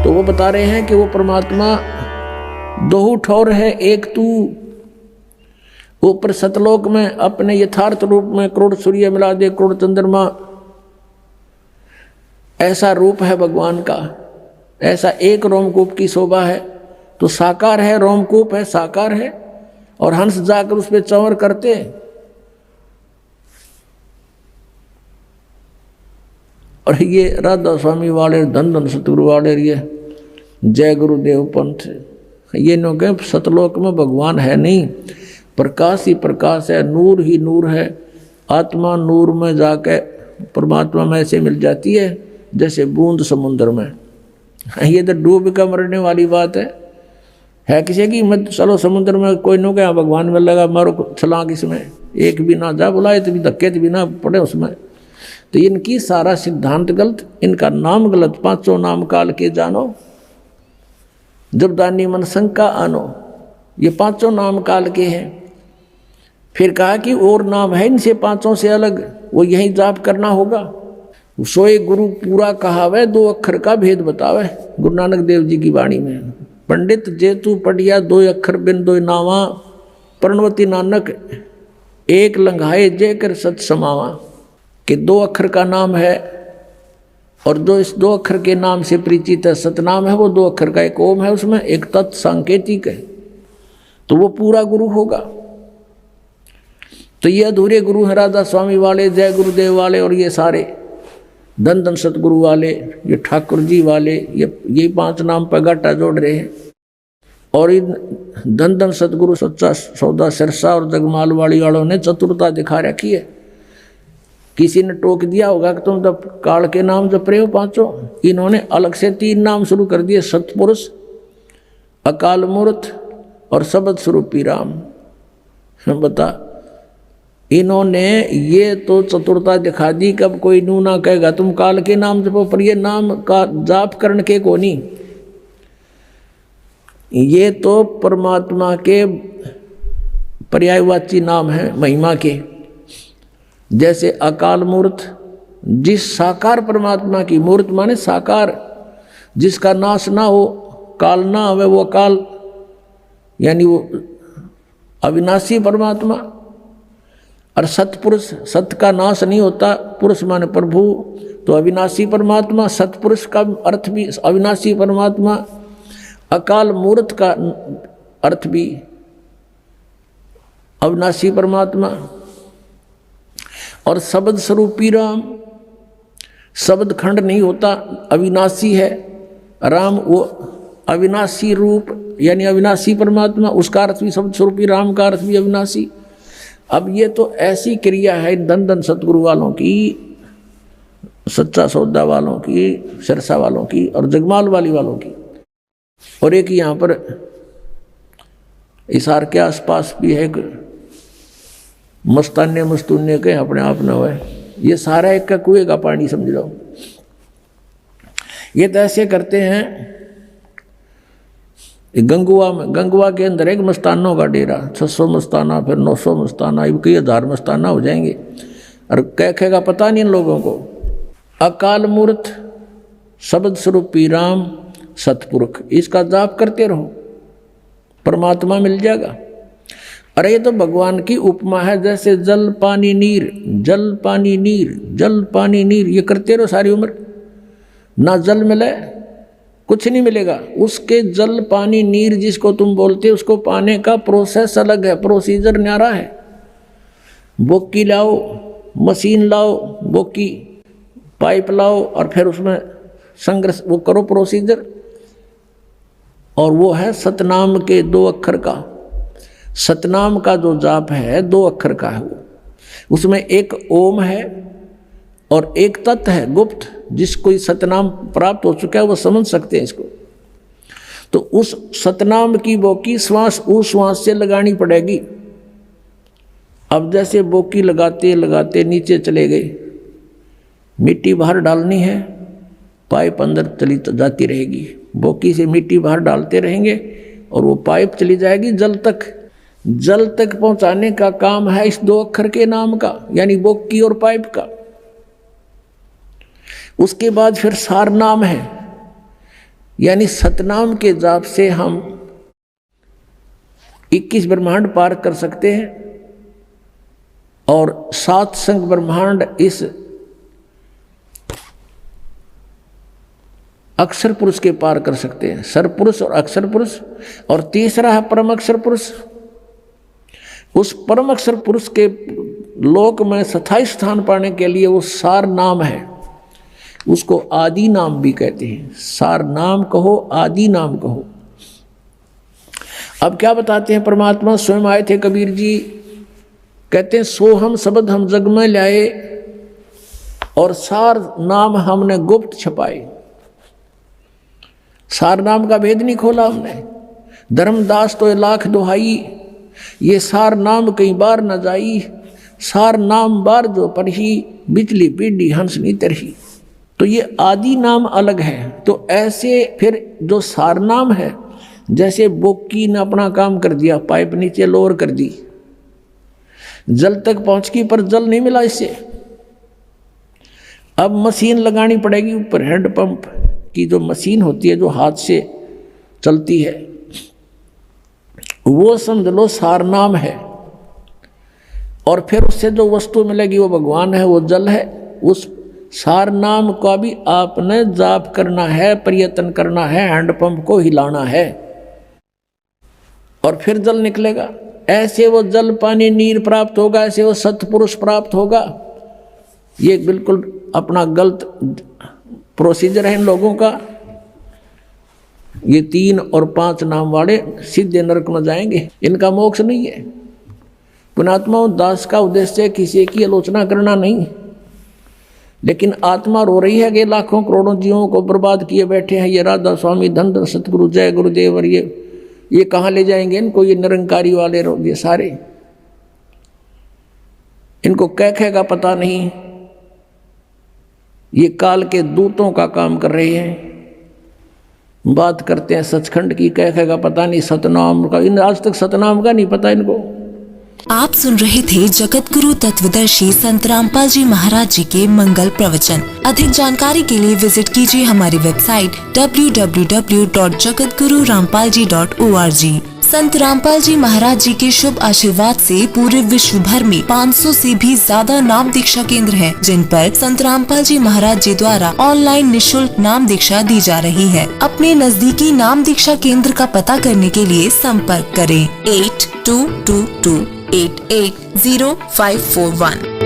तो वो बता रहे हैं कि वो परमात्मा दोहू ठौर है एक तू। ऊपर सतलोक में अपने यथार्थ रूप में करोड़ सूर्य मिला दे, करोड़ चंद्रमा, ऐसा रूप है भगवान का, ऐसा एक रोमकूप की शोभा है। तो साकार है, रोमकूप है, साकार है, और हंस जाकर उस पर चंवर करते। और ये राधा स्वामी वाले, धन धन सतगुरु वाले, ये जय गुरुदेव पंथ, ये नो के सतलोक में भगवान है नहीं, प्रकाश ही प्रकाश है, नूर ही नूर है। आत्मा नूर में जाके परमात्मा में ऐसे मिल जाती है जैसे बूंद समुद्र में। ये तो डूब कर मरने वाली बात है किसी की मत चलो समुद्र में, कोई नो क्या भगवान में लगा मारो छलांग, इसमें एक भी ना जा बुलाए तो भी धक्के तो भी ना पड़े उसमें। तो इनकी सारा सिद्धांत गलत, इनका नाम गलत। पांचों नाम काल के जानो, जब दानी मन शंका आनो, ये पांचों नाम काल के हैं। फिर कहा कि और नाम है इनसे पांचों से अलग, वो यही जाप करना होगा। सोए गुरु पूरा कहावे, दो अक्षर का भेद बतावे। गुरु नानक देव जी की वाणी में, पंडित जे तू पढ़िया दो अक्षर बिन दो नावा, प्रणवती नानक एक लंघाए जे कर सत समावा। कि दो अक्षर का नाम है, और जो इस दो अक्षर के नाम से परिचित है, सतनाम है, वो दो अक्षर का एक ओम है, उसमें एक तत् सांकेतिक है, तो वो पूरा गुरु होगा। तो ये अधूरे गुरु हैं राधा स्वामी वाले, जय गुरुदेव वाले, और ये सारे धन धन सतगुरु वाले, ये ठाकुर जी वाले, ये पांच नाम पर घाटा जोड़ रहे हैं। और इन धन धन सतगुरु सच्चा सौदा सिरसा और जगमाल वाली वालों ने चतुरता दिखा रखी है। किसी ने टोक दिया होगा कि तुम जब काल के नाम जप रहे हो पांचों, इन्होंने अलग से 3 नाम शुरू कर दिए, सतपुरुष, अकाल मूर्त और शब्द स्वरूपी राम। बता, इन्होंने ये तो चतुरता दिखा दी। कब कोई नू ना कहेगा तुम काल के नाम जपो, पर ये नाम का जाप करने के को नहीं, ये तो परमात्मा के पर्यायवाची नाम है महिमा के। जैसे अकाल मूर्त, जिस साकार परमात्मा की, मूर्त माने साकार, जिसका नाश ना हो, काल ना आवे, वो अकाल यानी वो अविनाशी परमात्मा। और सतपुरुष, सत का नाश नहीं होता, पुरुष माने प्रभु, तो अविनाशी परमात्मा। सतपुरुष का अर्थ भी अविनाशी परमात्मा, अकाल मूर्त का अर्थ भी अविनाशी परमात्मा। और शब्द स्वरूपी राम, शब्द खंड नहीं होता, अविनाशी है राम, वो अविनाशी रूप यानी अविनाशी परमात्मा, उसका अर्थ भी शब्द स्वरूपी, राम का अर्थ भी अविनाशी। अब ये तो ऐसी क्रिया है धन धन सतगुरु वालों की, सच्चा सौदा वालों की, सिरसा वालों की और जगमाल वाली वालों की। और एक यहाँ पर इसार के आसपास भी है, मस्तान्य मस्तून्य के अपने आप न हुए, ये सारा एक का कुएं का पानी समझ लो। ये तो ऐसे करते हैं। गंगुआ में, गंगुआ के अंदर एक मस्तानों का डेरा, 600 मस्ताना, फिर 900 मस्ताना, कई 1000 मस्ताना हो जाएंगे। और कहेगा पता नहीं इन लोगों को। अकाल मूर्त, शब्द स्वरूपी राम, सतपुरुष, इसका जाप करते रहो, परमात्मा मिल जाएगा। अरे ये तो भगवान की उपमा है, जैसे जल पानी नीर, जल पानी नीर, जल पानी नीर, ये करते रहो सारी उम्र, ना जल मिले कुछ नहीं मिलेगा। उसके जल पानी नीर जिसको तुम बोलते हो, उसको पाने का प्रोसेस अलग है, प्रोसीजर न्यारा है। बोकी लाओ, मशीन लाओ, बोकी पाइप लाओ, और फिर उसमें संग्रह वो करो प्रोसीजर। और वो है सतनाम के 2 अक्षर का। सतनाम का जो जाप है 2 अक्षर का है, वो उसमें एक ओम है और एक तत् है गुप्त, जिसको सतनाम प्राप्त हो चुका है वो समझ सकते हैं इसको। तो उस सतनाम की बोकी श्वास उस श्वास से लगानी पड़ेगी। अब जैसे बोकी लगाते लगाते नीचे चले गए, मिट्टी बाहर डालनी है, पाइप अंदर चली जाती रहेगी, बोकी से मिट्टी बाहर डालते रहेंगे और वो पाइप चली जाएगी जल तक। जल तक पहुंचाने का काम है इस 2 अक्षर के नाम का, यानी बोकी और पाइप का। उसके बाद फिर सार नाम है, यानी सतनाम के जाप से हम 21 ब्रह्मांड पार कर सकते हैं और 7 संग ब्रह्मांड इस अक्षर पुरुष के पार कर सकते हैं, सर पुरुष और अक्षर पुरुष। और तीसरा है परम अक्षर पुरुष। उस परम अक्षर पुरुष के लोक में स्थायी स्थान पाने के लिए वो सार नाम है, उसको आदि नाम भी कहते हैं। सार नाम कहो, आदि नाम कहो। अब क्या बताते हैं परमात्मा? स्वयं आए थे कबीर जी, कहते हैं सो हम शब्द हम जग में लाए और सार नाम हमने गुप्त छपाए। सार नाम का भेद नहीं खोला हमने। धर्मदास तो लाख दुहाई, ये सार नाम कई बार न जाई। सार नाम बार जो पढ़ी, बिजली पीढ़ी हंस नहीं तरही। तो ये आदि नाम अलग है। तो ऐसे फिर जो सार नाम है, जैसे बोकी ने अपना काम कर दिया, पाइप नीचे लोअर कर दी, जल तक पहुंच गई पर जल नहीं मिला इससे। अब मशीन लगानी पड़ेगी ऊपर, हैंडपंप की जो मशीन होती है जो हाथ से चलती है, वो समझ लो सार नाम है। और फिर उससे जो वस्तु मिलेगी वो भगवान है, वो जल है। उस सार नाम का भी आपने जाप करना है, प्रयत्न करना है, हैंडपंप को हिलाना है और फिर जल निकलेगा। ऐसे वो जल पानी नीर प्राप्त होगा, ऐसे वो सत्पुरुष प्राप्त होगा। ये बिल्कुल अपना गलत प्रोसीजर है इन लोगों का। ये 3 और 5 नाम वाले सीधे नरक में जाएंगे, इनका मोक्ष नहीं है। पुणात्मा दास का उद्देश्य किसी की आलोचना करना नहीं, लेकिन आत्मा रो रही है कि लाखों करोड़ों जीवों को बर्बाद किए बैठे हैं ये राधा स्वामी, धन धन सतगुरु, जय गुरुदेव। और ये कहाँ ले जाएंगे इनको? ये निरंकारी वाले ये सारे, इनको कह का पता नहीं। ये काल के दूतों का काम कर रहे हैं, बात करते हैं सचखंड की, कह का पता नहीं, सतनाम का। इन आज तक सतनाम का नहीं पता इनको। आप सुन रहे थे जगत गुरु तत्वदर्शी संत रामपाल जी महाराज जी के मंगल प्रवचन। अधिक जानकारी के लिए विजिट कीजिए हमारी वेबसाइट www.jagatgururampalji.org। संत रामपाल जी महाराज जी के शुभ आशीर्वाद से पूरे विश्व भर में 500 से भी ज्यादा नाम दीक्षा केंद्र हैं, जिन पर संत रामपाल जी महाराज जी द्वारा ऑनलाइन निशुल्क नाम दीक्षा दी जा रही है। अपने नजदीकी नाम दीक्षा केंद्र का पता करने के लिए संपर्क करें 8222880541।